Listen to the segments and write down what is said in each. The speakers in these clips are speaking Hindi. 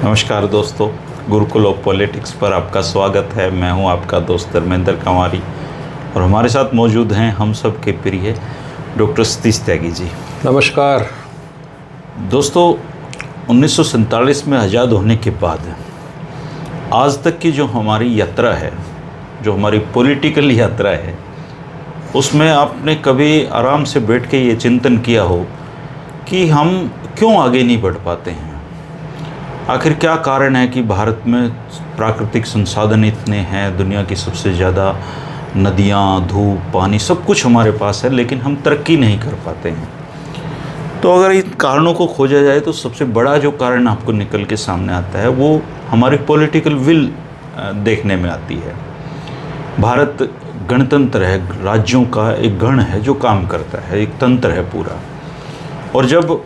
नमस्कार दोस्तों, गुरुकुल ऑफ पॉलिटिक्स पर आपका स्वागत है। मैं हूं आपका दोस्त धर्मेंद्र कंवारी और हमारे साथ मौजूद हैं हम सब के प्रिय डॉक्टर सतीश त्यागी जी। नमस्कार दोस्तों, 1947 में आज़ाद होने के बाद आज तक की जो हमारी यात्रा है, जो हमारी पॉलिटिकल यात्रा है, उसमें आपने कभी आराम से बैठ के ये चिंतन किया हो कि हम क्यों आगे नहीं बढ़ पाते हैं? आखिर क्या कारण है कि भारत में प्राकृतिक संसाधन इतने हैं, दुनिया की सबसे ज़्यादा नदियाँ, धूप, पानी सब कुछ हमारे पास है, लेकिन हम तरक्की नहीं कर पाते हैं? तो अगर इन कारणों को खोजा जाए तो सबसे बड़ा जो कारण आपको निकल के सामने आता है वो हमारी पॉलिटिकल विल देखने में आती है। भारत गणतंत्र है, राज्यों का एक गण है जो काम करता है, एक तंत्र है पूरा। और जब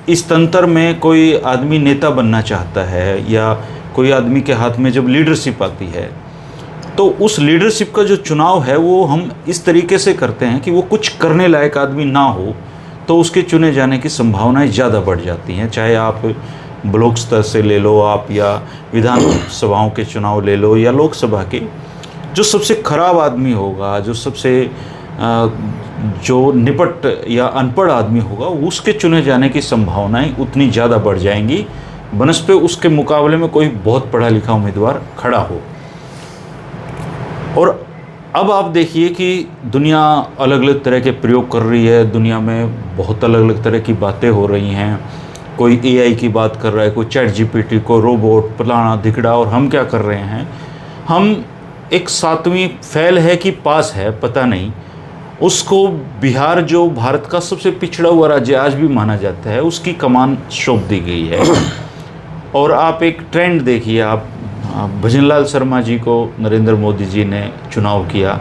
इस तंत्र में कोई आदमी नेता बनना चाहता है या कोई आदमी के हाथ में जब लीडरशिप आती है, तो उस लीडरशिप का जो चुनाव है वो हम इस तरीके से करते हैं कि वो कुछ करने लायक आदमी ना हो तो उसके चुने जाने की संभावनाएं ज़्यादा बढ़ जाती हैं। चाहे आप ब्लॉक स्तर से ले लो आप, या विधानसभाओं के चुनाव ले लो, या लोकसभा के, जो सबसे खराब आदमी होगा, जो सबसे जो निपट या अनपढ़ आदमी होगा, उसके चुने जाने की संभावनाएं उतनी ज़्यादा बढ़ जाएंगी बनस्पत उसके मुकाबले में कोई बहुत पढ़ा लिखा उम्मीदवार खड़ा हो। और अब आप देखिए कि दुनिया अलग अलग तरह के प्रयोग कर रही है, दुनिया में बहुत अलग अलग तरह की बातें हो रही हैं। कोई AI की बात कर रहा है, कोई चैट GPT को रोबोट फलाना धिकड़ा, और हम क्या कर रहे हैं? हम एक 7वीं फेल है कि पास है पता नहीं, उसको बिहार जो भारत का सबसे पिछड़ा हुआ राज्य आज भी माना जाता है, उसकी कमान सौंप दी गई है। और आप एक ट्रेंड देखिए, आप भजनलाल शर्मा जी को नरेंद्र मोदी जी ने चुनाव किया,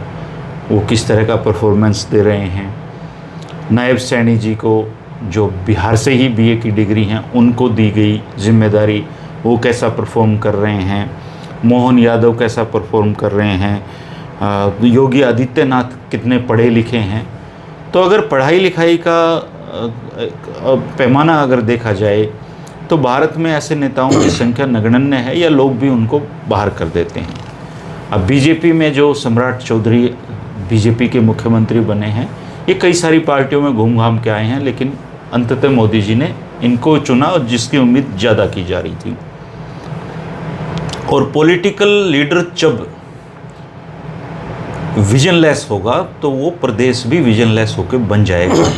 वो किस तरह का परफॉर्मेंस दे रहे हैं। नायब सैनी जी को, जो बिहार से ही BA की डिग्री हैं, उनको दी गई जिम्मेदारी, वो कैसा परफॉर्म कर रहे हैं। मोहन यादव कैसा परफॉर्म कर रहे हैं। योगी आदित्यनाथ कितने पढ़े लिखे हैं। तो अगर पढ़ाई लिखाई का पैमाना अगर देखा जाए तो भारत में ऐसे नेताओं की संख्या नगण्य है, या लोग भी उनको बाहर कर देते हैं। अब BJP में जो सम्राट चौधरी BJP के मुख्यमंत्री बने हैं, ये कई सारी पार्टियों में घूम घाम के आए हैं, लेकिन अंततः मोदी जी ने इनको चुना, और जिसकी उम्मीद ज़्यादा की जा रही थी। और पॉलिटिकल लीडर जब विजनलेस होगा तो वो प्रदेश भी विजनलेस होकर बन जाएगा।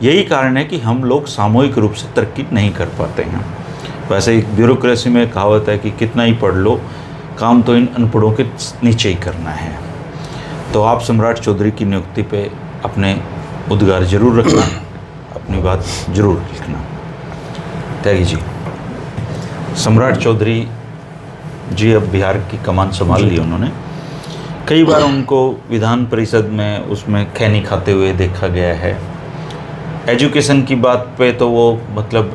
यही कारण है कि हम लोग सामूहिक रूप से तरक्की नहीं कर पाते हैं। वैसे एक ब्यूरोक्रेसी में कहावत है कि कितना ही पढ़ लो, काम तो इन अनपढ़ों के नीचे ही करना है। तो आप सम्राट चौधरी की नियुक्ति पे अपने उद्गार जरूर रखना, अपनी बात जरूर लिखना। त्यागी जी, सम्राट चौधरी जी अब बिहार की कमान संभाल ली उन्होंने। कई बार उनको विधान परिषद में उसमें खैनी खाते हुए देखा गया है। एजुकेशन की बात पे तो वो मतलब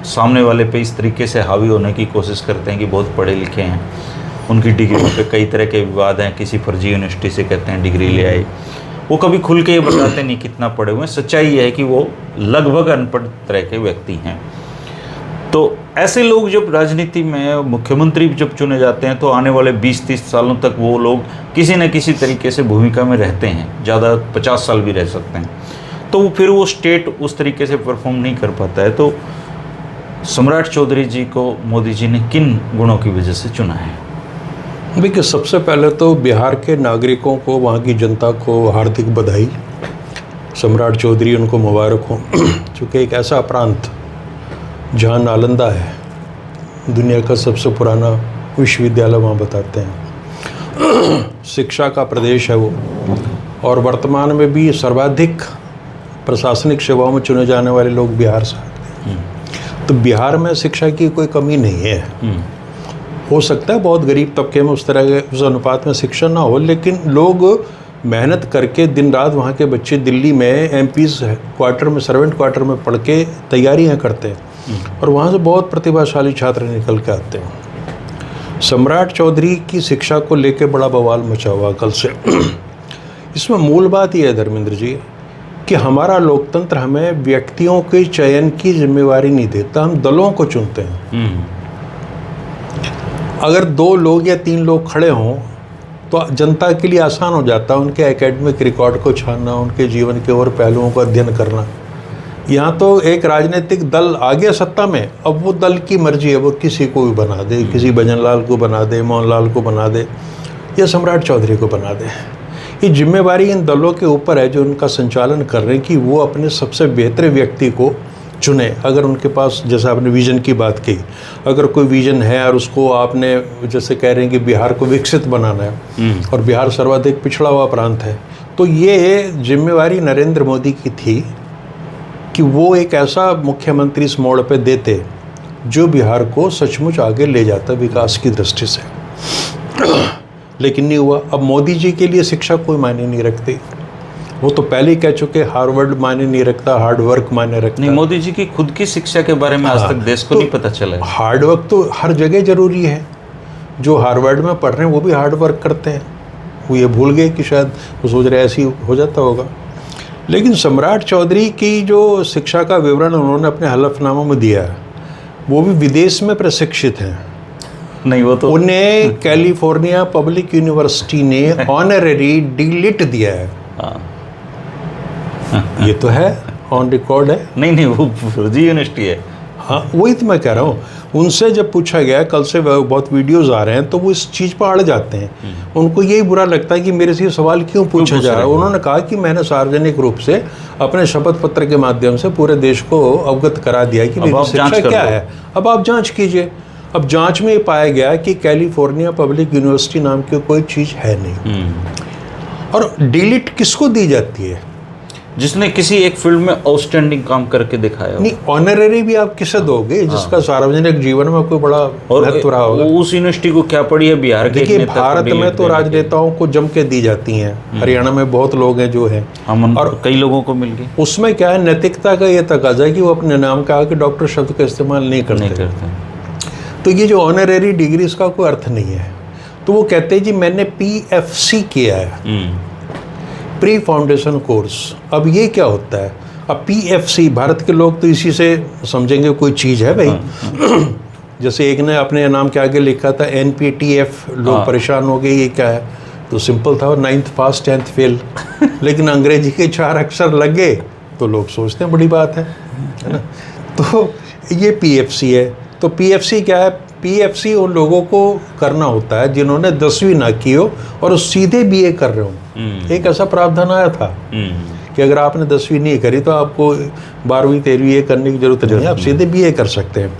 सामने वाले पे इस तरीके से हावी होने की कोशिश करते हैं कि बहुत पढ़े लिखे हैं। उनकी डिग्री पे कई तरह के विवाद हैं, किसी फर्जी यूनिवर्सिटी से कहते हैं डिग्री ले आए। वो कभी खुल के ये बताते नहीं कितना पढ़े हुए हैं। सच्चाई ये है कि वो लगभग अनपढ़ तरह के व्यक्ति हैं। तो ऐसे लोग जब राजनीति में मुख्यमंत्री जब चुने जाते हैं तो आने वाले 20-30 सालों तक वो लोग किसी न किसी तरीके से भूमिका में रहते हैं, ज़्यादा 50 साल भी रह सकते हैं। तो फिर वो स्टेट उस तरीके से परफॉर्म नहीं कर पाता है। तो सम्राट चौधरी जी को मोदी जी ने किन गुणों की वजह से चुना है? देखिए, सबसे पहले तो बिहार के नागरिकों को, वहाँ की जनता को हार्दिक बधाई। सम्राट चौधरी, उनको मुबारक हो। चूँकि एक ऐसा प्रांत जहाँ नालंदा है, दुनिया का सबसे पुराना विश्वविद्यालय वहाँ बताते हैं, शिक्षा का प्रदेश है वो, और वर्तमान में भी सर्वाधिक प्रशासनिक सेवाओं में चुने जाने वाले लोग बिहार से आते हैं। तो बिहार में शिक्षा की कोई कमी नहीं है। हो सकता है बहुत गरीब तबके में उस तरह के उस अनुपात में शिक्षा ना हो, लेकिन लोग मेहनत करके दिन रात, वहाँ के बच्चे दिल्ली में MPs क्वार्टर में, सर्वेंट क्वार्टर में पढ़ के तैयारियाँ करते हैं, और वहाँ से बहुत प्रतिभाशाली छात्र निकल के आते हैं। सम्राट चौधरी की शिक्षा को लेके बड़ा बवाल मचा हुआ कल से। इसमें मूल बात यह है धर्मेंद्र जी कि हमारा लोकतंत्र हमें व्यक्तियों के चयन की जिम्मेवारी नहीं देता, हम दलों को चुनते हैं। अगर 2 लोग या 3 लोग खड़े हों तो जनता के लिए आसान हो जाता है उनके एकेडमिक रिकॉर्ड को छानना, उनके जीवन के और पहलुओं का अध्ययन करना। यहाँ तो एक राजनीतिक दल आ गया सत्ता में, अब वो दल की मर्जी है, वो किसी को भी बना दे, किसी भजनलाल को बना दे, मोहनलाल को बना दे या सम्राट चौधरी को बना दे। ये जिम्मेवारी इन दलों के ऊपर है जो उनका संचालन कर रहे हैं कि वो अपने सबसे बेहतर व्यक्ति को चुने। अगर उनके पास, जैसे आपने विजन की बात की, अगर कोई विजन है और उसको आपने जैसे कह रहे हैं कि बिहार को विकसित बनाना है और बिहार सर्वाधिक पिछड़ा हुआ प्रांत है, तो ये जिम्मेवारी नरेंद्र मोदी की थी कि वो एक ऐसा मुख्यमंत्री इस मोड़ पे देते जो बिहार को सचमुच आगे ले जाता विकास की दृष्टि से। लेकिन नहीं हुआ। अब मोदी जी के लिए शिक्षा कोई मायने नहीं रखती, वो तो पहले ही कह चुके हार्वर्ड मायने नहीं रखता, हार्ड वर्क मायने रखता। नहीं, मोदी जी की खुद की शिक्षा के बारे में आज तक देश को नहीं पता चला है। हार्ड वर्क तो हर जगह जरूरी है। जो हार्वर्ड में पढ़ रहे हैं वो भी हार्ड वर्क करते हैं। वो ये भूल गए कि शायद वो सोच रहे ऐसे ही हो जाता होगा। लेकिन सम्राट चौधरी की जो शिक्षा का विवरण उन्होंने अपने हलफनामों में दिया है, वो भी विदेश में प्रशिक्षित हैं। नहीं, वो तो उन्हें कैलिफोर्निया पब्लिक यूनिवर्सिटी ने ऑनररी डीलिट दिया है। ये तो है, ऑन रिकॉर्ड है। नहीं, वो फर्जी यूनिवर्सिटी है। हाँ, वही तो मैं कह रहा हूँ। उनसे जब पूछा गया, कल से बहुत वीडियोस आ रहे हैं, तो वो इस चीज़ पर अड़ जाते हैं। उनको यही बुरा लगता है कि मेरे से ये सवाल क्यों पूछा जा रहा है। उन्होंने कहा कि मैंने सार्वजनिक रूप से अपने शपथ पत्र के माध्यम से पूरे देश को अवगत करा दिया कि मेरी शिक्षा क्या है, अब आप जांच कीजिए। अब जांच में ये पाया गया कि कैलिफोर्निया पब्लिक यूनिवर्सिटी नाम की कोई चीज़ है नहीं। और डिलीट किसको दी जाती है? जिसने किसी एक फील्ड में आउटस्टैंडिंग काम करके दिखाया। नहीं, ऑनररी भी आप किसे दोगे जिसका सार्वजनिक जीवन में कोई बड़ा महत्व रहा होगा। उस यूनिवर्सिटी को क्या पड़ी है बिहार के? देखिए, भारत में तो राजनेताओं को जम के दी जाती हैं। हरियाणा में बहुत लोग हैं जो हैं, और कई लोगों को मिल गई। उसमें क्या है, नैतिकता का ये तकाजा है कि वो अपने नाम का आके डॉक्टर शब्द का इस्तेमाल नहीं करते। तो ये जो ऑनररी डिग्री, इसका कोई अर्थ नहीं है। तो वो कहते हैं जी मैंने PFC किया है, प्री फाउंडेशन कोर्स। अब ये क्या होता है? अब PFC, भारत के लोग तो इसी से समझेंगे कोई चीज़ है भाई। जैसे एक ने अपने नाम के आगे लिखा था NPTF, लोग परेशान हो गए ये क्या है। तो सिंपल था, 9th पास 10th फेल। लेकिन अंग्रेजी के 4 अक्षर लग गए तो लोग सोचते हैं बड़ी बात है ना। तो ये PFC है। तो PFC क्या है? PFC उन लोगों को करना होता है जिन्होंने 10वीं ना की हो और सीधे BA कर रहे हो। एक ऐसा प्रावधान आया था कि अगर आपने 10वीं नहीं करी तो आपको 12वीं 13वीं ये करने की जरूरत नहीं है, आप सीधे BA कर सकते हैं।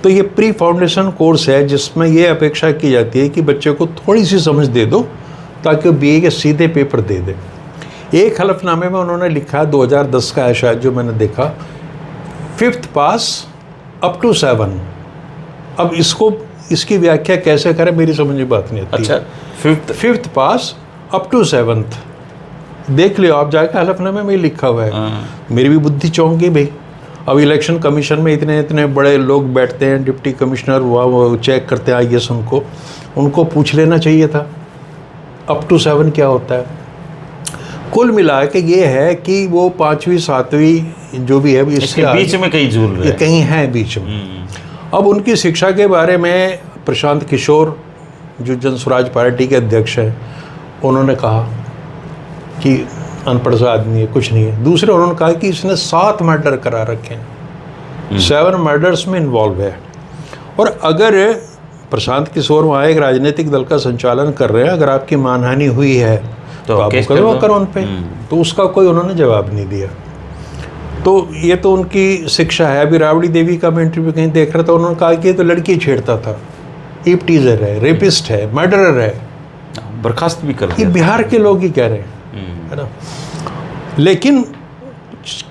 तो ये प्री फाउंडेशन कोर्स है जिसमें ये अपेक्षा की जाती है कि बच्चे को थोड़ी सी समझ दे दो ताकि वो BA के सीधे पेपर दे दे। एक हलफनामे में उन्होंने लिखा, 2010 का है शायद जो मैंने देखा, 5th पास अप टू 7। अब इसकी व्याख्या कैसे करें, मेरी समझ में बात नहीं आती। अच्छा, 5th pass up to 7th, देख लियो आप जाके, हलफनामे में लिखा हुआ है। मेरी भी बुद्धि चौंक गई भाई। अब इलेक्शन कमीशन में इतने बड़े लोग बैठते हैं, डिप्टी कमिश्नर वो चेक करते हैं IAS, उनको पूछ लेना चाहिए था अप टू 7 क्या होता है। कुल मिला के ये है कि वो 5वीं 7वीं जो भी है इसके बीच में कहीं झूल रहे हैं, कहीं है बीच में। अब उनकी शिक्षा के बारे में प्रशांत किशोर जो जन स्वराज पार्टी के अध्यक्ष हैं, उन्होंने कहा कि अनपढ़ सा आदमी है, कुछ नहीं है। दूसरे उन्होंने कहा कि इसने 7 मर्डर करा रखे हैं, 7 मर्डर्स में इन्वॉल्व है। और अगर प्रशांत किशोर वहाँ एक राजनीतिक दल का संचालन कर रहे हैं, अगर आपकी मानहानि हुई है तो आप मुकदमा करो उन पे। तो उसका कोई उन्होंने जवाब नहीं दिया। तो ये तो उनकी शिक्षा है। अभी राबड़ी देवी का मैं इंटरव्यू कहीं देख रहा था, उन्होंने कहा कि ये तो लड़की छेड़ता था, ईप टीजर है, रेपिस्ट है, मर्डरर है, बर्खास्त भी कर दिया। ये बिहार के लोग ही कह रहे हैं, है ना। लेकिन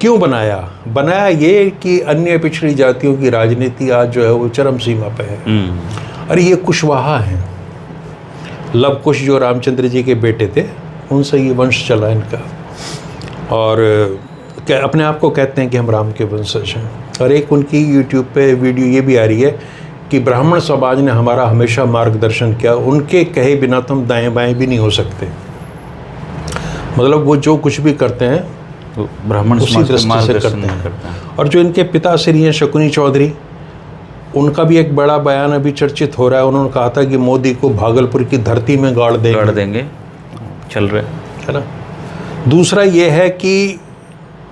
क्यों बनाया ये कि अन्य पिछड़ी जातियों की राजनीति आज जो है वो चरम सीमा पे है। अरे ये कुशवाहा हैं, लव कुश जो रामचंद्र जी के बेटे थे, उनसे ये वंश चला इनका। और अपने आप को कहते हैं कि हम राम के वंशज हैं। और एक उनकी यूट्यूब पे वीडियो ये भी आ रही है कि ब्राह्मण समाज ने हमारा हमेशा मार्गदर्शन किया, उनके कहे बिना तो हम दाएं बाएं भी नहीं हो सकते। मतलब वो जो कुछ भी करते हैं तो ब्राह्मण उसी दृष्टि से करते हैं। और जो इनके पिता श्री हैं शकुनी चौधरी, उनका भी एक बड़ा बयान अभी चर्चित हो रहा है। उन्होंने कहा था कि मोदी को भागलपुर की धरती में गाड़ देंगे, चल रहा है ना। दूसरा ये है कि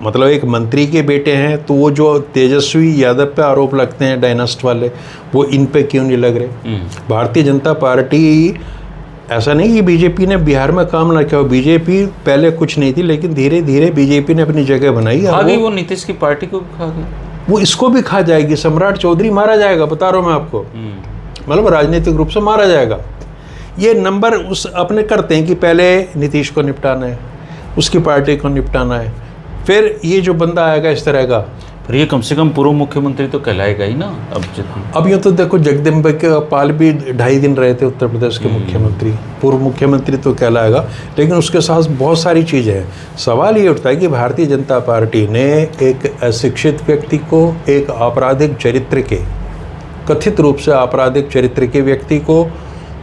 मतलब एक मंत्री के बेटे हैं, तो वो जो तेजस्वी यादव पे आरोप लगते हैं डायनास्ट वाले, वो इन पे क्यों नहीं लग रहे। भारतीय जनता पार्टी, ऐसा नहीं कि बीजेपी ने बिहार में काम ना किया हो, बीजेपी पहले कुछ नहीं थी, लेकिन धीरे धीरे बीजेपी ने अपनी जगह बनाई। वो नीतीश की पार्टी को भी खा गई, वो इसको भी खा जाएगी। सम्राट चौधरी मारा जाएगा, बता रहा हूँ मैं आपको, मतलब राजनीतिक रूप से मारा जाएगा। ये नंबर उस अपने करते हैं कि पहले नीतीश को निपटाना है, उसकी पार्टी को निपटाना है, फिर ये जो बंदा आएगा इस तरह का। पर ये कम से कम पूर्व मुख्यमंत्री तो कहलाएगा ही ना। अब ये तो देखो, जगदम्बिका पाल भी 2.5 दिन रहे थे उत्तर प्रदेश के मुख्यमंत्री, पूर्व मुख्यमंत्री तो कहलाएगा, लेकिन उसके साथ बहुत सारी चीज़ें हैं। सवाल ये उठता है कि भारतीय जनता पार्टी ने एक अशिक्षित व्यक्ति को, एक आपराधिक चरित्र के, कथित रूप से आपराधिक चरित्र के व्यक्ति को,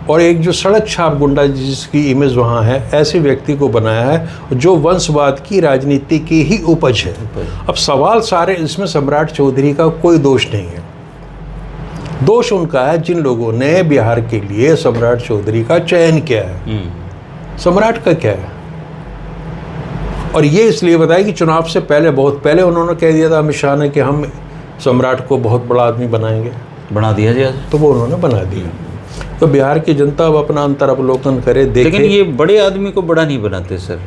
और एक जो सड़क छाप गुंडा जिसकी इमेज वहाँ है, ऐसे व्यक्ति को बनाया है जो वंशवाद की राजनीति की ही उपज है। अब सवाल सारे इसमें सम्राट चौधरी का कोई दोष नहीं है, दोष उनका है जिन लोगों ने बिहार के लिए सम्राट चौधरी का चयन किया है। सम्राट का क्या है? और ये इसलिए बताया कि चुनाव से पहले, बहुत पहले उन्होंने कह दिया था अमित शाह ने कि हम सम्राट को बहुत बड़ा आदमी बनाएंगे, बना दिया जाए, तो वो उन्होंने बना दिया। तो बिहार की जनता अब अपना अंतर अवलोकन करे, देखे। लेकिन ये बड़े आदमी को बड़ा नहीं बनाते सर,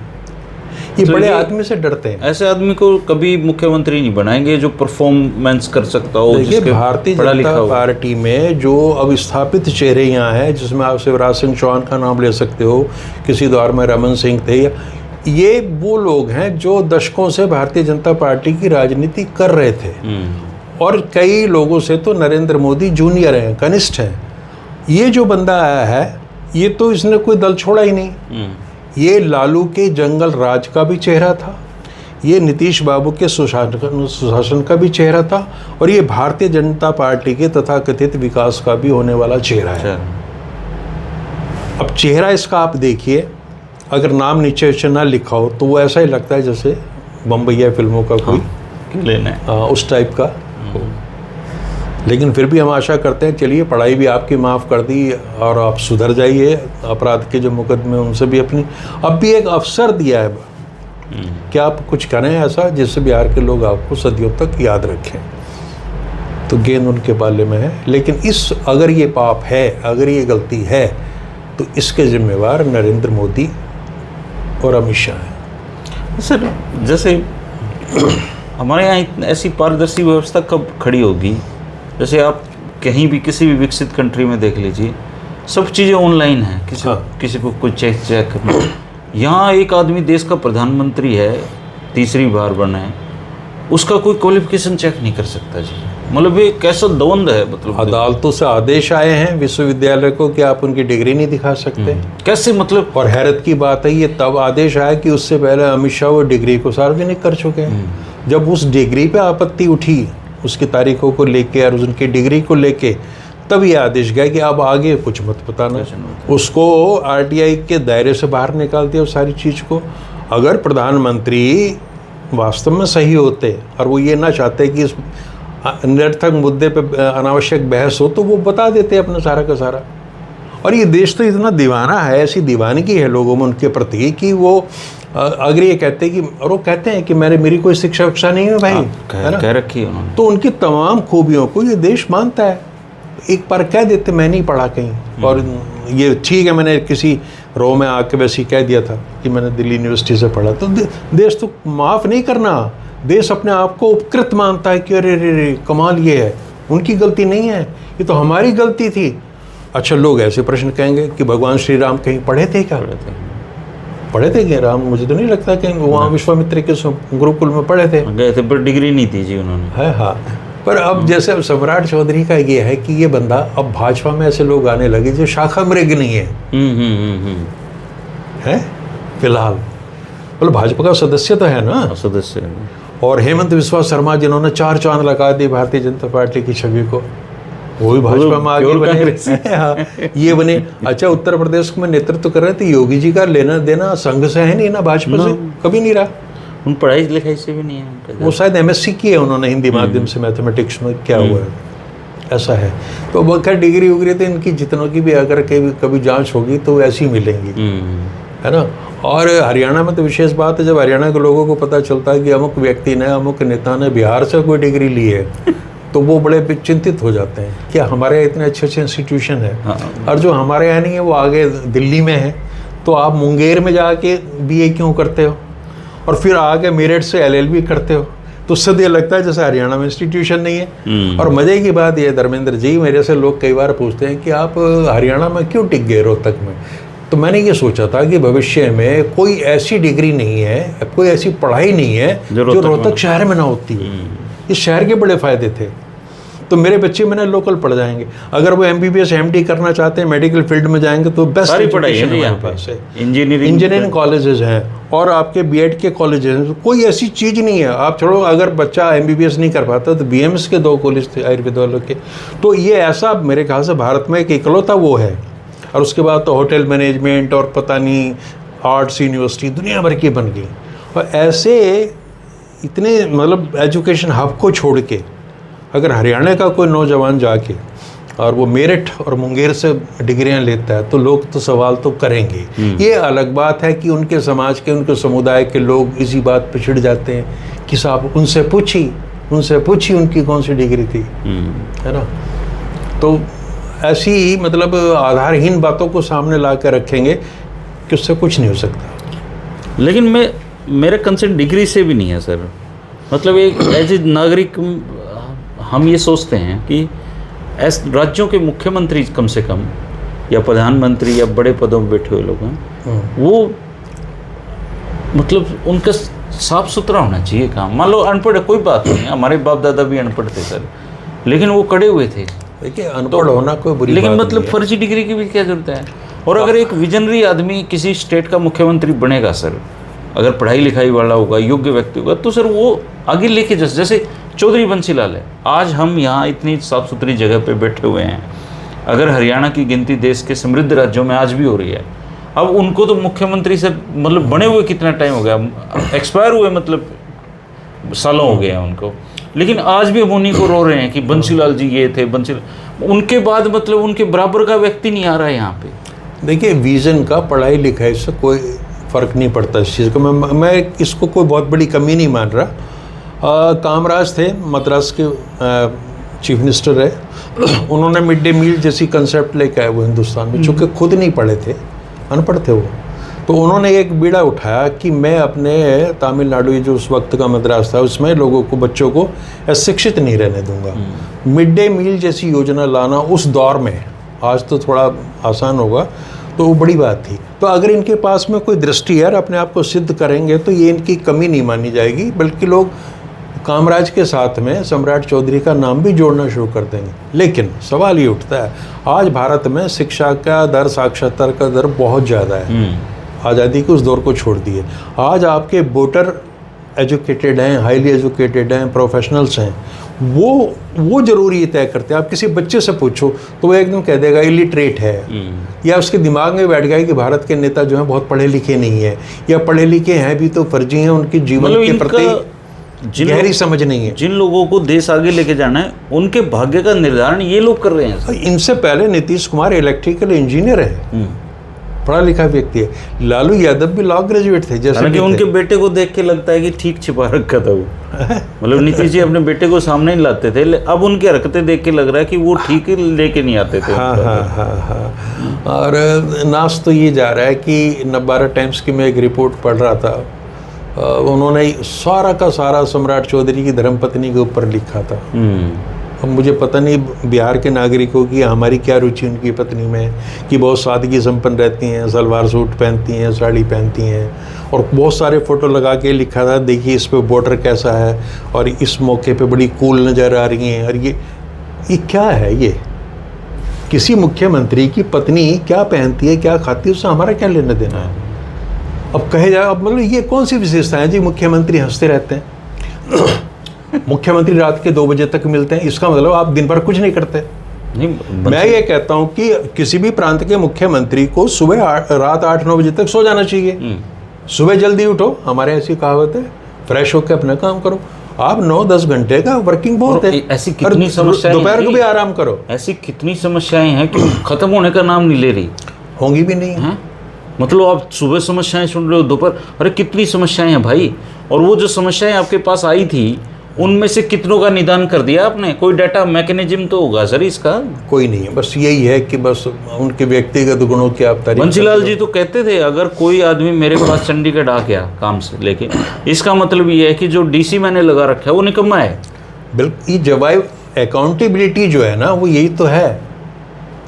ये बड़े आदमी से डरते हैं। ऐसे आदमी को कभी मुख्यमंत्री नहीं बनाएंगे जो परफॉर्मेंस कर सकता हो। देखिए, भारतीय जनता पार्टी में जो अब स्थापित चेहरे यहाँ हैं, जिसमें आप शिवराज सिंह चौहान का नाम ले सकते हो, किसी दौर में रमन सिंह थे, ये वो लोग हैं जो दशकों से भारतीय जनता पार्टी की राजनीति कर रहे थे, और कई लोगों से तो नरेंद्र मोदी जूनियर हैं, कनिष्ठ हैं। ये जो बंदा आया है, ये तो इसने कोई दल छोड़ा ही नहीं। ये लालू के जंगल राज का भी चेहरा था, ये नीतीश बाबू के सुशासन का भी चेहरा था, और ये भारतीय जनता पार्टी के तथाकथित विकास का भी होने वाला चेहरा है। अब चेहरा इसका आप देखिए, अगर नाम नीचे ना लिखा हो तो वो ऐसा ही लगता है जैसे बम्बैया फिल्मों का कोई लेना है, उस टाइप का। लेकिन फिर भी हम आशा करते हैं, चलिए पढ़ाई भी आपकी माफ़ कर दी और आप सुधर जाइए, अपराध के जो मुकदमे उनसे भी अपनी अब भी एक अवसर दिया है कि आप कुछ करें ऐसा जिससे बिहार के लोग आपको सदियों तक याद रखें। तो गेंद उनके बाले में है, लेकिन अगर ये पाप है, अगर ये गलती है, तो इसके जिम्मेवार नरेंद्र मोदी और अमित शाह हैं। सर, जैसे हमारे यहाँ ऐसी पारदर्शी व्यवस्था कब खड़ी होगी? जैसे आप कहीं भी किसी भी विकसित कंट्री में देख लीजिए, सब चीज़ें ऑनलाइन हैं, किसी को कोई चेक करना। यहाँ एक आदमी देश का प्रधानमंत्री है, तीसरी बार बना है, उसका कोई क्वालिफिकेशन चेक नहीं कर सकता जी। मतलब ये कैसा द्वंद है। मतलब अदालतों से आदेश आए हैं विश्वविद्यालय को कि आप उनकी डिग्री नहीं दिखा सकते। कैसे? मतलब और हैरत की बात है, ये तब आदेश आया कि उससे पहले अमित शाह वो डिग्री को सार्वजनिक कर चुके हैं। जब उस डिग्री पे आपत्ति उठी, उसकी तारीखों को लेके और उनकी डिग्री को लेके, तब ये आदेश गया कि अब आगे कुछ मत बताना। उसको आरटीआई के दायरे से बाहर निकाल दिया उस सारी चीज़ को। अगर प्रधानमंत्री वास्तव में सही होते और वो ये ना चाहते कि इस निरर्थक मुद्दे पे अनावश्यक बहस हो, तो वो बता देते अपना सारा का सारा। और ये देश तो इतना दीवाना है, ऐसी दीवानगी है लोगों में उनके प्रति कि वो अगर ये कहते हैं कि, और वो कहते हैं कि मेरी कोई शिक्षा विक्षा नहीं है भाई, है ना, कह रखी है उन्होंने, तो उनकी तमाम खूबियों को ये देश मानता है। एक बार कह देते मैं नहीं पढ़ा कहीं, और ये ठीक है, मैंने किसी रो में आके वैसे ही कह दिया था कि मैंने दिल्ली यूनिवर्सिटी से पढ़ा, तो देश तो माफ़ नहीं करना। देश अपने आप को उपकृत मानता है कि अरे रे कमाल ये है, उनकी गलती नहीं है, ये तो हमारी गलती थी। अच्छा, लोग ऐसे प्रश्न कहेंगे कि भगवान श्री राम कहीं पढ़े थे क्या? पढ़े थे क्या राम? मुझे तो नहीं लगता कि वहाँ विश्वामित्र के गुरुकुल में पढ़े थे। गए थे, पर डिग्री नहीं थी जी उन्होंने। है, हाँ। पर अब जैसे सम्राट चौधरी का ये है कि ये बंदा, अब भाजपा में ऐसे लोग आने लगे जो शाखा मृग नहीं है, है फिलहाल, मतलब भाजपा का सदस्य तो है ना, सदस्य है। और हेमंत बिस्वा शर्मा जिन्होंने 4 चांद लगा दी भारतीय जनता पार्टी की छवि को, वो भी भाजपा में आगे बने। हाँ, ये बने। अच्छा, उत्तर प्रदेश में नेतृत्व कर रहे थे, योगी जी का लेना देना संघ से है नहीं ना, भाजपा से कभी नहीं रहा। उन पढ़ाई लिखाई से भी नहीं है। वो शायद एमएससी की है उन्होंने, हिंदी माध्यम से मैथमेटिक्स में क्या हुआ है, ऐसा है। तो वो खैर डिग्री उग्री तो इनकी जितनों की भी अगर कभी जांच होगी तो ऐसी मिलेंगी, है ना। और हरियाणा में तो विशेष बात है, जब हरियाणा के लोगों को पता चलता है कि अमुक व्यक्ति ने, अमुक नेता ने बिहार से कोई डिग्री ली है तो वो बड़े चिंतित हो जाते हैं कि हमारे यहाँ इतने अच्छे इंस्टीट्यूशन है। और जो हमारे यहाँ नहीं है वो आगे दिल्ली में है, तो आप मुंगेर में जाके बीए क्यों करते हो और फिर आगे मेरठ से एलएलबी करते हो, तो उससे तो ये लगता है जैसे हरियाणा में इंस्टीट्यूशन नहीं है। और मज़े की बात ये धर्मेंद्र जी, मेरे से लोग कई बार पूछते हैं कि आप हरियाणा में क्यों टिक गए रोहतक में। तो मैंने ये सोचा था कि भविष्य में कोई ऐसी डिग्री नहीं है, कोई ऐसी पढ़ाई नहीं है जो रोहतक शहर में ना होती हो। इस शहर के बड़े फ़ायदे थे। तो मेरे बच्चे मैंने लोकल पढ़ जाएंगे, अगर वो MBBS MD करना चाहते हैं, मेडिकल फील्ड में जाएंगे तो बेस्ट एजुकेशन हमारे पास है। इंजीनियरिंग कॉलेजेस हैं और आपके B.Ed के कॉलेजेस हैं। कोई ऐसी चीज़ नहीं है। आप छोड़ो, अगर बच्चा MBBS नहीं कर पाता तो BMS के 2 कॉलेज थे आयुर्वेद वालों के। तो ये ऐसा मेरे ख्याल से भारत में एक इकलौता वो है। और उसके बाद तो होटल मैनेजमेंट और पता नहीं आर्ट्स यूनिवर्सिटी दुनिया भर की बन गई। और ऐसे इतने मतलब एजुकेशन हब को छोड़ के अगर हरियाणा का कोई नौजवान जाके और वो मेरठ और मुंगेर से डिग्रियां लेता है तो लोग तो सवाल तो करेंगे। ये अलग बात है कि उनके समाज के, उनके समुदाय के लोग इसी बात पे चिढ़ जाते हैं कि साहब उनसे पूछी उनकी कौन सी डिग्री थी, है ना। तो ऐसी मतलब आधारहीन बातों को सामने ला कर रखेंगे कि उससे कुछ नहीं हो सकता। लेकिन मेरा कंसर्न डिग्री से भी नहीं है सर। मतलब एक एज ए नागरिक हम ये सोचते हैं कि राज्यों के मुख्यमंत्री कम से कम या प्रधानमंत्री या बड़े पदों पर बैठे हुए लोग हैं, वो मतलब उनका साफ सुथरा होना चाहिए काम। मान लो अनपढ़ है, कोई बात नहीं, हमारे बाप दादा भी अनपढ़ थे सर, लेकिन वो कड़े हुए थे। देखिए अनपढ़ होना कोई बुरी लेकिन बात मतलब नहीं है। फर्जी डिग्री की भी क्या जरूरत है। और अगर एक विजनरी आदमी किसी स्टेट का मुख्यमंत्री बनेगा सर, अगर पढ़ाई लिखाई वाला होगा, योग्य व्यक्ति होगा, तो सर वो आगे लेके जैसे चौधरी बंसीलाल है, आज हम यहाँ इतनी साफ़ सुथरी जगह पे बैठे हुए हैं। अगर हरियाणा की गिनती देश के समृद्ध राज्यों में आज भी हो रही है, अब उनको तो मुख्यमंत्री से मतलब बने हुए कितना टाइम हो गया, एक्सपायर हुए मतलब सालों हो गए हैं उनको, लेकिन आज भी हम उन्हीं को रो रहे हैं कि बंसीलाल जी ये थे, बंसीलाल। उनके बाद मतलब उनके बराबर का व्यक्ति नहीं आ रहा है यहाँ पे। देखिए विज़न का पढ़ाई लिखाई से कोई फ़र्क नहीं पड़ता इस चीज़ को। मैं इसको कोई बहुत बड़ी कमी नहीं मान रहा। कामराज थे, मद्रास के चीफ मिनिस्टर रहे, उन्होंने मिड डे मील जैसी कंसेप्ट लेके आए वो हिंदुस्तान में, चूँकि खुद नहीं पढ़े थे, अनपढ़ थे वो। तो उन्होंने एक बीड़ा उठाया कि मैं अपने तमिलनाडु जो उस वक्त का मद्रास था उसमें लोगों को, बच्चों को अशिक्षित नहीं रहने दूंगा। मिड डे मील जैसी योजना लाना उस दौर में, आज तो थोड़ा आसान होगा, तो वो बड़ी बात थी। तो अगर इनके पास में कोई दृष्टि है और अपने आप को सिद्ध करेंगे तो ये इनकी कमी नहीं मानी जाएगी, बल्कि लोग कामराज के साथ में सम्राट चौधरी का नाम भी जोड़ना शुरू कर देंगे। लेकिन सवाल ये उठता है, आज भारत में शिक्षा का दर, साक्षरता का दर बहुत ज़्यादा है। आज़ादी के उस दौर को छोड़ दिए, आज आपके वोटर एजुकेटेड हैं, हाईली एजुकेटेड हैं, प्रोफेशनल्स हैं, वो ज़रूरी तय करते हैं। आप किसी बच्चे से पूछो तो वो एकदम कह देगा इलिटरेट है, या उसके दिमाग में बैठ गया कि भारत के नेता जो हैं बहुत पढ़े लिखे नहीं है, या पढ़े लिखे हैं भी तो फर्जी हैं, उनकी जीवन के प्रति गहरी समझ नहीं है। जिन लोगों को देश आगे लेके जाना है उनके भाग्य का निर्धारण ये लोग कर रहे हैं। इनसे पहले नीतीश कुमार इलेक्ट्रिकल इंजीनियर है, पढ़ा लिखा व्यक्ति है। लालू यादव भी लॉ ग्रेजुएट थे, जैसे कि उनके बेटे को देख के लगता है कि ठीक छिपा रखा था वो। मतलब नीतीश जी अपने बेटे को सामने ही लाते थे, अब उनकी हरकतें देख के लग रहा है कि वो ठीक लेके नहीं आते थे। हाँ। और नाश तो ये जा रहा है कि नवभारत टाइम्स की मैं एक रिपोर्ट पढ़ रहा था, उन्होंने सारा का सारा सम्राट चौधरी की धर्मपत्नी के ऊपर लिखा था। अब मुझे पता नहीं बिहार के नागरिकों की, हमारी क्या रुचि उनकी पत्नी में, कि बहुत सादगी संपन्न रहती हैं, सलवार सूट पहनती हैं, साड़ी पहनती हैं, और बहुत सारे फ़ोटो लगा के लिखा था देखिए इस पे बॉर्डर कैसा है और इस मौके पे बड़ी कूल नज़र आ रही हैं। और ये क्या है? ये किसी मुख्यमंत्री की पत्नी क्या पहनती है, क्या खाती है, उससे हमारा क्या लेना देना है? अब कहे जाए, अब मतलब ये कौन सी विशेषता है जी? मुख्यमंत्री हंसते रहते हैं, मुख्यमंत्री रात के 2 बजे तक मिलते हैं, इसका मतलब आप दिन भर कुछ नहीं करते। मैं ये कहता हूँ कि किसी भी प्रांत के मुख्यमंत्री को सुबह रात 8-9 बजे तक सो जाना चाहिए। सुबह जल्दी उठो, हमारे ऐसी कहावत है, फ्रेश होकर अपना काम करो। आप 9-10 घंटे का वर्किंग बहुत है। ऐसी कितनी समस्याएं, दोपहर को भी आराम करो। ऐसी कितनी समस्याएं हैं कि खत्म होने का नाम नहीं ले रही, होंगी भी नहीं हैं? मतलब आप सुबह समस्याएं सुन रहे हो, दोपहर, अरे कितनी समस्याएं हैं भाई। और वो जो समस्याएं आपके पास आई थी उनमें से कितनों का निदान कर दिया आपने? कोई डाटा मैकेनिज्म तो होगा सर इसका? कोई नहीं है, बस यही है कि बस उनके व्यक्तिगत गुणों की आप तारीफ। बंसीलाल जी तो कहते थे अगर कोई आदमी मेरे पास चंडीगढ़ आ गया काम से लेके, इसका मतलब ये है कि जो डीसी मैंने लगा रखा है वो निकम्मा है। बिल्कुल, ये जवाब अकाउंटेबिलिटी जो है ना वो यही तो है।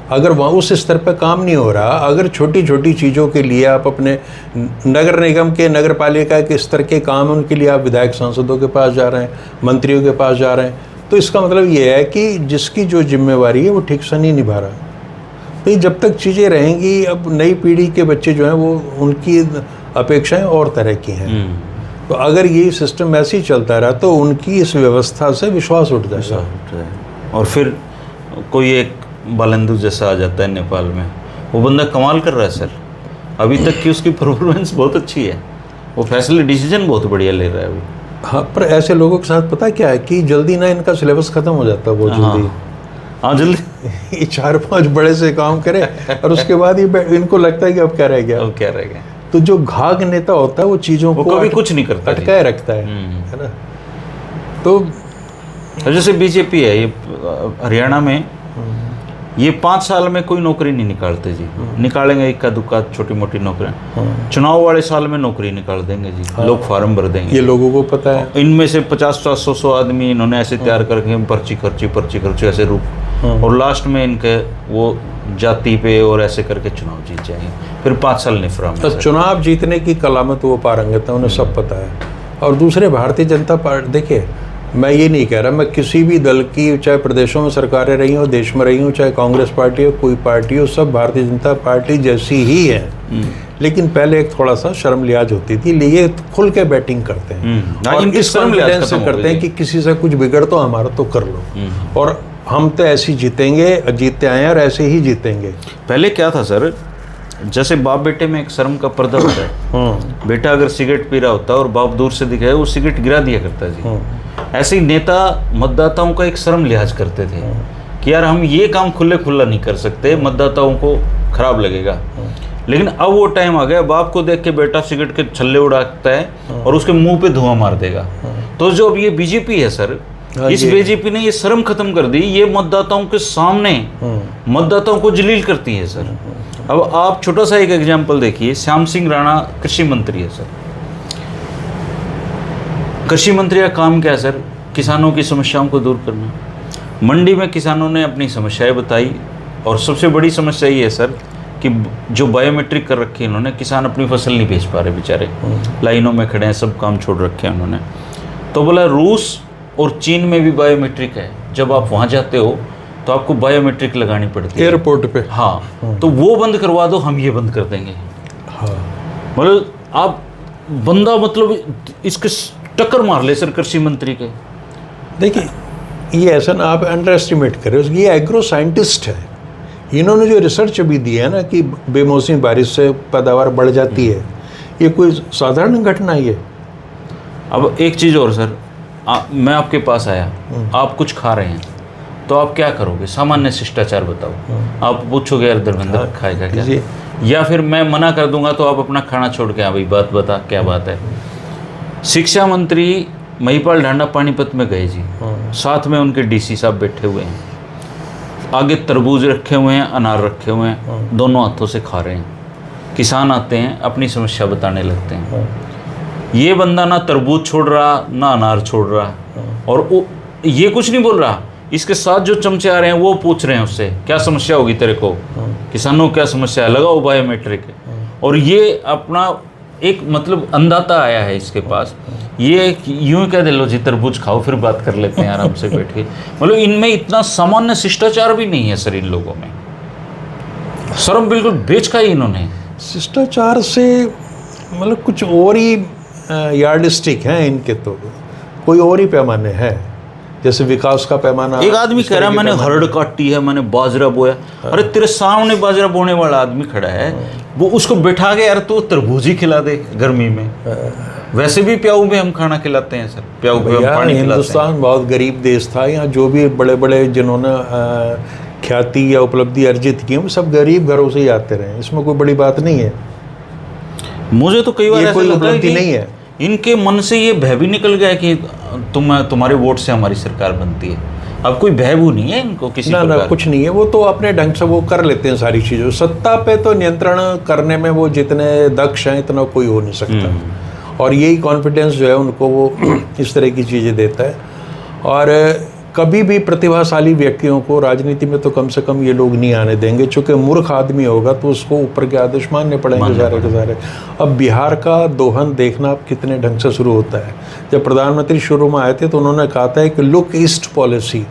अगर वहाँ उस स्तर पर काम नहीं हो रहा, अगर छोटी छोटी चीज़ों के लिए आप अपने नगर निगम के, नगर पालिका के स्तर के काम उनके लिए आप विधायक सांसदों के पास जा रहे हैं, मंत्रियों के पास जा रहे हैं, तो इसका मतलब ये है कि जिसकी जो जिम्मेवारी है वो ठीक से नहीं निभा रहा। तो ये जब तक चीज़ें रहेंगी, अब नई पीढ़ी के बच्चे जो हैं वो उनकी अपेक्षाएं और तरह की हैं। तो अगर ये सिस्टम ऐसे ही चलता रहा तो उनकी इस व्यवस्था से विश्वास उठ जाएगा। और फिर कोई एक बालेंदु जैसा आ जाता है नेपाल में, वो बंदा कमाल कर रहा है सर, अभी तक की उसकी परफॉर्मेंस बहुत अच्छी है, वो फैसले डिसीजन बहुत बढ़िया ले रहा है अभी। हाँ, पर ऐसे लोगों के साथ पता क्या है कि जल्दी ना इनका सिलेबस खत्म हो जाता है बहुत जल्दी। हाँ जल्दी ये 4-5 बड़े से काम करे और उसके बाद ये इनको लगता है कि अब क्या रह गया, अब क्या रह गया। तो जो घाघ नेता होता है वो चीज़ों को कभी कुछ नहीं करता, अटकाए रखता है ना। तो जैसे बीजेपी है ये हरियाणा में, ये 5 साल में कोई नौकरी नहीं निकालते जी, निकालेंगे इक्का दुक्का छोटी मोटी नौकरियां, चुनाव वाले साल में नौकरी निकाल देंगे जी। लोग फार्म भर देंगे, ये लोगों को पता है। इनमें से 50-100 आदमी इन्होंने ऐसे तैयार करके पर्ची खर्ची ऐसे रूप, और लास्ट में इनके वो जाति पे और ऐसे करके चुनाव जीत जाएंगे, फिर 5 साल निफराम। तो चुनाव जीतने की कलामत वो पारंगत है, उन्हें सब पता है। और दूसरे भारतीय जनता पार्टी, देखिए मैं ये नहीं कह रहा, मैं किसी भी दल की, चाहे प्रदेशों में सरकारें रही हो, देश में रही हो, चाहे कांग्रेस पार्टी हो, कोई पार्टी हो, सब भारतीय जनता पार्टी जैसी ही है। लेकिन पहले एक थोड़ा सा शर्म लिहाज होती थी, ये खुल के बैटिंग करते हैं और इस कॉन्फिडेंस से करते हैं कि किसी से कुछ बिगड़ तो हमारा तो कर लो, और हम तो ऐसे ही जीतेंगे, जीतते आए हैं और ऐसे ही जीतेंगे। पहले क्या था सर, जैसे बाप बेटे में एक शर्म का पर्दा होता है, बेटा अगर सिगरेट पी रहा होता है और बाप दूर से दिखाए वो सिगरेट गिरा दिया करता है जी। ऐसे ही नेता मतदाताओं का एक शर्म लिहाज करते थे कि यार हम ये काम खुले खुला नहीं कर सकते, मतदाताओं को खराब लगेगा। लेकिन अब वो टाइम आ गया, बाप को देख के बेटा सिगरेट के छल्ले उड़ाता है और उसके मुंह पे धुआं मार देगा। तो जो अब ये बीजेपी है सर, इस बीजेपी ने ये शर्म खत्म कर दी, ये मतदाताओं के सामने मतदाताओं को जलील करती है सर। अब आप छोटा सा एक एग्जाम्पल देखिए, श्याम सिंह राणा कृषि मंत्री है सर। कृषि मंत्री का काम क्या है सर? किसानों की समस्याओं को दूर करना। मंडी में किसानों ने अपनी समस्याएं बताई, और सबसे बड़ी समस्या ये है सर कि जो बायोमेट्रिक कर रखे हैं इन्होंने, किसान अपनी फसल नहीं बेच पा रहे बेचारे, लाइनों में खड़े हैं, सब काम छोड़ रखे हैं उन्होंने। तो बोला रूस और चीन में भी बायोमेट्रिक है, जब आप वहाँ जाते हो तो आपको बायोमेट्रिक लगानी पड़ती है एयरपोर्ट पे। हाँ, तो वो बंद करवा दो, हम ये बंद कर देंगे। हाँ, मतलब आप बंदा मतलब इसके टक्कर मार ले सर कृषि मंत्री के। देखिए ये ऐसा ना आप अंडर एस्टिमेट करें, ये एग्रो साइंटिस्ट है, इन्होंने जो रिसर्च अभी दी है ना कि बेमौसमी बारिश से पैदावार बढ़ जाती है, ये कोई साधारण घटना ही है। अब एक चीज़ और सर, मैं आपके पास आया, आप कुछ खा रहे हैं तो आप क्या करोगे? सामान्य शिष्टाचार बताओ। आप पूछोगे यार धर्मेंद्र खाएगा क्या, या फिर मैं मना कर दूंगा तो आप अपना खाना छोड़ के, हाँ भाई बात बता क्या बात है। शिक्षा मंत्री महिपाल ढांडा पानीपत में गए जी, साथ में उनके डीसी साहब बैठे हुए हैं, आगे तरबूज रखे हुए हैं, अनार रखे हुए हैं, दोनों हाथों से खा रहे हैं। किसान आते हैं, अपनी समस्या बताने लगते हैं। ये बंदा ना तरबूज छोड़ रहा ना अनार छोड़ रहा, और ये कुछ नहीं बोल रहा, इसके साथ जो चमचे आ रहे हैं वो पूछ रहे हैं उससे क्या समस्या होगी तेरे को, किसानों क्या समस्या है, लगाओ बायोमेट्रिक। और ये अपना एक मतलब अंदाता आया है इसके पास, ये यूं कह दे लो जी तरबूज खाओ फिर बात कर लेते हैं आराम से बैठ के। मतलब इनमें इतना सामान्य शिष्टाचार भी नहीं है सर इन लोगों में, शर्म बिल्कुल बेच का ही इन्होंने। शिष्टाचार से मतलब कुछ और ही यार्डस्टिक हैं इनके, तो कोई और ही पैमाने हैं। जैसे विकास का पैमाना। एक आदमी कह रहा है मैंने हरड़ काटी है, मैंने बाजरा बोया। अरे तेरे सामने बाजरा बोने वाला आदमी खड़ा है, वो उसको बैठा के यार तू तरबूज ही खिला दे गर्मी में। वैसे भी प्याऊ में हम खाना खिलाते हैं सर, प्याऊ में हम पानी खिलाते हैं। हिंदुस्तान बहुत गरीब देश था, यहाँ जो भी बड़े बड़े जिन्होंने ख्याति या उपलब्धि अर्जित की वो सब गरीब घरों से ही आते रहे, इसमें कोई बड़ी बात नहीं है। मुझे तो कई बार ऐसा कोई लगता है उपलब्धि कि नहीं है। इनके मन से ये भय भी निकल गया कि तुम्हारे वोट से हमारी सरकार बनती है। अब कोई भय वो नहीं है इनको किसी ना ना कुछ नहीं है, वो तो अपने ढंग से वो कर लेते हैं सारी चीज़ों। सत्ता पे तो नियंत्रण करने में वो जितने दक्ष हैं इतना कोई हो नहीं सकता, और यही कॉन्फिडेंस जो है उनको वो इस तरह की चीज़ें देता है। और कभी भी प्रतिभाशाली व्यक्तियों को राजनीति में तो कम से कम ये लोग नहीं आने देंगे, चूँकि मूर्ख आदमी होगा तो उसको ऊपर के आदेश मानने पड़ेंगे सारे के सारे। अब बिहार का दोहन देखना आप कितने ढंग से शुरू होता है। जब प्रधानमंत्री शुरू में आए थे तो उन्होंने कहा था कि लुक ईस्ट पॉलिसी,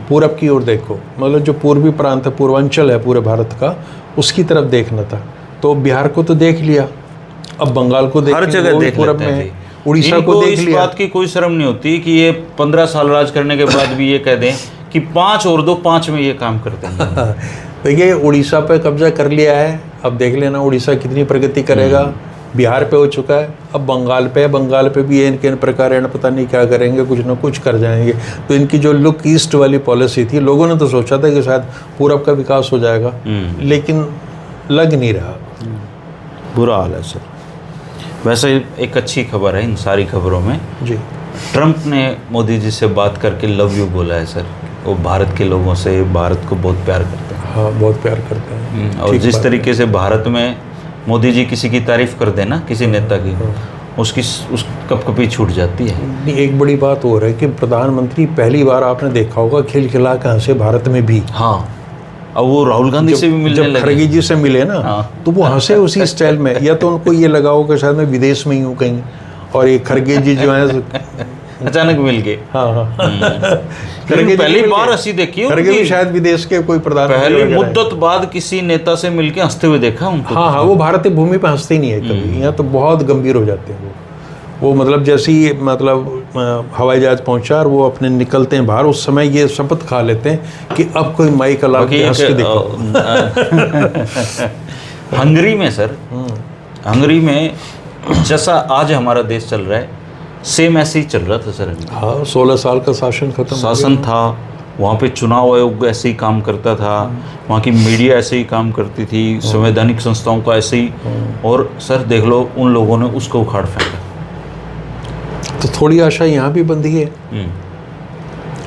पूरब की ओर देखो, मतलब जो पूर्वी प्रांत है, पूर्वांचल है पूरे भारत का, उसकी तरफ देखना था। तो बिहार को तो देख लिया, अब बंगाल को हर जगह देख पूरब में है, उड़ीसा को देख इस लिया। बात की कोई शर्म नहीं होती कि ये 15 साल राज करने के बाद भी ये कह दें कि 5 और 2 5 में ये काम करते हैं। देखिए उड़ीसा पे कब्जा कर लिया है, अब देख लेना उड़ीसा कितनी प्रगति करेगा। बिहार पे हो चुका है, अब बंगाल पे भी इनके प्रकार पता नहीं क्या करेंगे, कुछ ना कुछ कर जाएंगे। तो इनकी जो लुक ईस्ट वाली पॉलिसी थी, लोगों ने तो सोचा था कि शायद पूरब का विकास हो जाएगा, लेकिन लग नहीं रहा। बुरा हाल है सर। वैसे एक अच्छी खबर है इन सारी खबरों में जी, ट्रंप ने मोदी जी से बात करके लव यू बोला है सर। वो भारत के लोगों से, भारत को बहुत प्यार करते हैं। हाँ, बहुत प्यार करते हैं। और जिस तरीके से भारत में मोदी जी किसी की तारीफ कर देना, किसी नेता की, उसकी उस कपकपी छूट जाती है। एक बड़ी बात हो रही है कि प्रधानमंत्री पहली बार आपने देखा होगा खिलखिला के हंसे भारत में भी। हाँ, अब वो राहुल गांधी से भी मिलने लगे, जब खड़गे जी से मिले ना, तो वो हंसे उसी स्टाइल में। या तो उनको ये लगा हो कि शायद मैं विदेश में ही हूँ कहीं, और ये खड़गे जी जो है अचानक मिल गए। हाँ, पहली बार हंसी देखी खड़गे भी शायद विदेश के कोई प्रधानमंत्री, पहली मुद्दत बाद किसी नेता से मिलके हंसते हुए देखा उनको। हाँ, वो भारतीय भूमि पे हंसते ही नहीं है कभी, यहाँ तो बहुत गंभीर हो जाते हैं वो मतलब जैसे ही हवाई जहाज पहुंचा और वो अपने निकलते हैं बाहर, उस समय ये शपथ खा लेते हैं कि अब कोई माई का लाभ हंस के दिखाओ। हंगरी में सर, हंगरी में जैसा आज हमारा देश चल रहा है, सेम ऐसे ही चल रहा था सर। हाँ, 16 साल का शासन शासन था वहाँ पे, चुनाव आयोग ऐसे ही काम करता था, वहाँ की मीडिया ऐसे ही काम करती थी, संवैधानिक संस्थाओं का ऐसे ही। और सर देख लो उन लोगों ने उसको उखाड़ फेंका। तो थोड़ी आशा यहाँ भी बंधी है।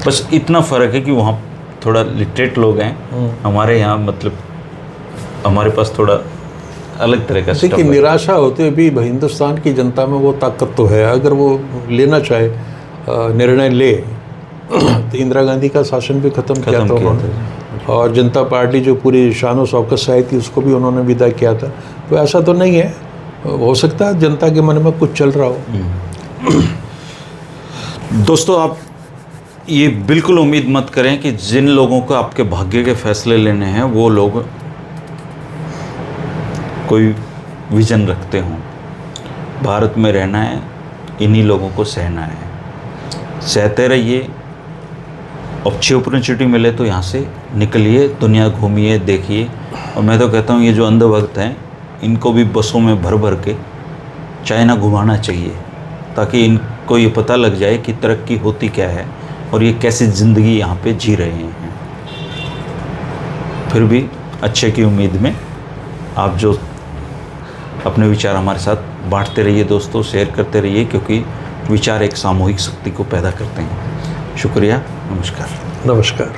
बस इतना फ़र्क है कि वहाँ थोड़ा लिटरेट लोग हैं, हमारे यहाँ मतलब हमारे पास थोड़ा अलग तरह का देखिए, निराशा होते हुए भी हिंदुस्तान की जनता में वो ताकत तो है, अगर वो लेना चाहे, निर्णय ले, तो इंदिरा गांधी का शासन भी खत्म किया था उन्होंने, और जनता पार्टी जो पूरी शान शौकत से आई थी उसको भी उन्होंने विदा किया था। तो ऐसा तो नहीं है, हो सकता है जनता के मन में कुछ चल रहा हो। दोस्तों, आप ये बिल्कुल उम्मीद मत करें कि जिन लोगों को आपके भाग्य के फैसले लेने हैं वो लोग कोई विजन रखते हों। भारत में रहना है, इन्हीं लोगों को सहना है, सहते रहिए। अच्छी अपॉर्चुनिटी मिले तो यहाँ से निकलिए, दुनिया घूमिए, देखिए। और मैं तो कहता हूँ ये जो अंधभक्त हैं इनको भी बसों में भर भर के चाइना घुमाना चाहिए, ताकि इनको ये पता लग जाए कि तरक्की होती क्या है और ये कैसी ज़िंदगी यहाँ पे जी रहे हैं। फिर भी अच्छे की उम्मीद में आप जो अपने विचार हमारे साथ बांटते रहिए दोस्तों, शेयर करते रहिए, क्योंकि विचार एक सामूहिक शक्ति को पैदा करते हैं। शुक्रिया, नमस्कार। नमस्कार।